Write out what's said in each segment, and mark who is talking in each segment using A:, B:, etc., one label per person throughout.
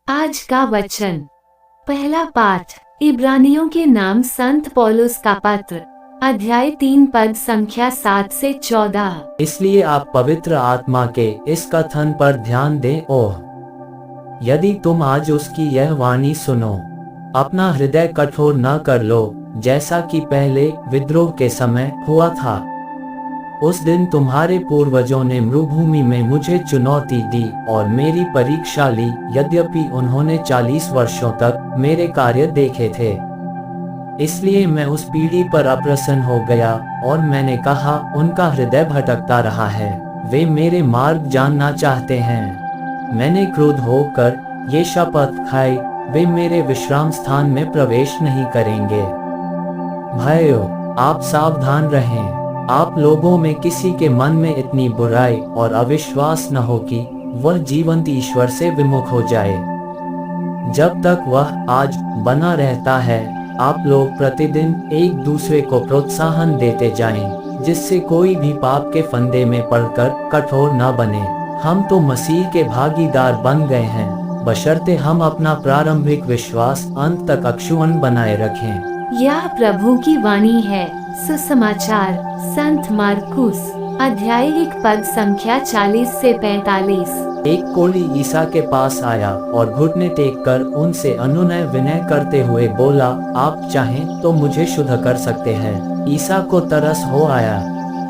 A: आज का वचन। पहला पाठ इब्रानियों के नाम संत पौलुस का पत्र, अध्याय 3 पद संख्या 7 से 14।
B: इसलिए आप पवित्र आत्मा के इस कथन पर ध्यान दें, ओह यदि तुम आज उसकी यह वाणी सुनो, अपना हृदय कठोर न कर लो, जैसा कि पहले विद्रोह के समय हुआ था। उस दिन तुम्हारे पूर्वजों ने मरुभूमि में मुझे चुनौती दी और मेरी परीक्षा ली, यद्यपि उन्होंने 40 वर्षों तक मेरे कार्य देखे थे। इसलिए मैं उस पीढ़ी पर अप्रसन्न हो गया और मैंने कहा, उनका हृदय भटकता रहा है, वे मेरे मार्ग जानना चाहते हैं। मैंने क्रोध होकर ये शपथ खाई, वे मेरे विश्राम स्थान में प्रवेश नहीं करेंगे। भाइयों, आप सावधान रहें। आप लोगों में किसी के मन में इतनी बुराई और अविश्वास न हो कि वह जीवंत ईश्वर से विमुख हो जाए। जब तक वह आज बना रहता है, आप लोग प्रतिदिन एक दूसरे को प्रोत्साहन देते जाएं, जिससे कोई भी पाप के फंदे में पड़कर कठोर न बने। हम तो मसीह के भागीदार बन गए हैं, बशर्ते हम अपना प्रारंभिक विश्वास अंत तक अक्षुण्ण बनाए रखें।
A: यह प्रभु की वाणी है। सुसमाचार संत मार्कुस, अध्याय 1 पद संख्या 40 से 45।
B: एक कोढ़ी ईसा के पास आया और घुटने टेककर उनसे अनुनय विनय करते हुए बोला, आप चाहें तो मुझे शुद्ध कर सकते हैं। ईसा को तरस हो आया।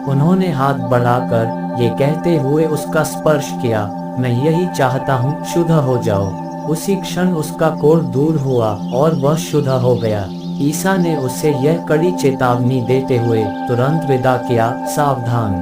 B: उन्होंने हाथ बढ़ाकर ये कहते हुए उसका स्पर्श किया, मैं यही चाहता हूँ, शुद्ध हो जाओ। उसी क्षण उसका कोढ़ दूर हुआ और वह शुद्ध हो गया। ईसा ने उससे यह कड़ी चेतावनी देते हुए तुरंत विदा किया, सावधान,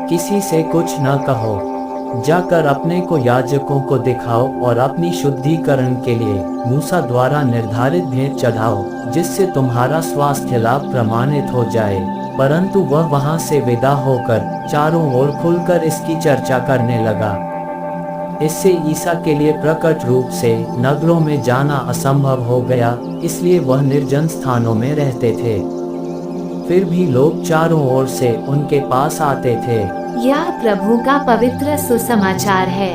B: किसी से कुछ न कहो, जाकर अपने को याजकों को दिखाओ और अपनी शुद्धिकरण के लिए मूसा द्वारा निर्धारित भेंट चढ़ाओ, जिससे तुम्हारा स्वास्थ्य लाभ प्रमाणित हो जाए। परंतु वह वहां से विदा होकर चारों ओर खुलकर इसकी चर्चा करने लगा। इससे ईसा के लिए प्रकट रूप से नगरों में जाना असंभव हो गया, इसलिए वह निर्जन स्थानों में रहते थे। फिर भी लोग चारों ओर से उनके पास आते थे।
A: यह प्रभु का पवित्र सुसमाचार है।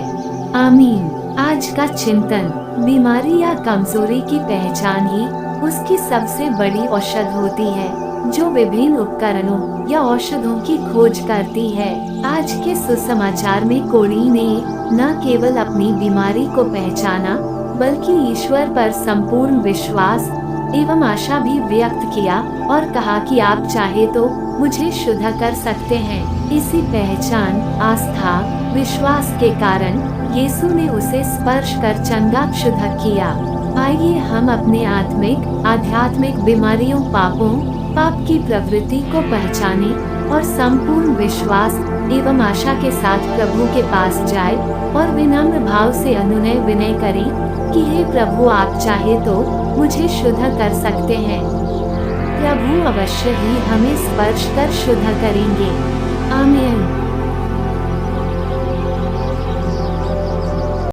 A: आमीन। आज का चिंतन, बीमारी या कमजोरी की पहचान ही उसकी सबसे बड़ी औषध होती है, जो विभिन्न उपकरणों या औषधों की खोज करती है। आज के सुसमाचार में कोढ़ी ने न केवल अपनी बीमारी को पहचाना, बल्कि ईश्वर पर संपूर्ण विश्वास एवं आशा भी व्यक्त किया और कहा कि आप चाहे तो मुझे शुद्ध कर सकते हैं। इसी पहचान, आस्था, विश्वास के कारण यीशु ने उसे स्पर्श कर चंगा शुद्ध किया। आइए हम अपने आध्यात्मिक बीमारियों, पाप की प्रवृत्ति को पहचाने और संपूर्ण विश्वास एवं आशा के साथ प्रभु के पास जाए और विनम्र भाव से अनुनय विनय करें कि हे प्रभु, आप चाहे तो मुझे शुद्ध कर सकते हैं। प्रभु अवश्य ही हमें स्पर्श कर शुद्ध करेंगे। आमीन।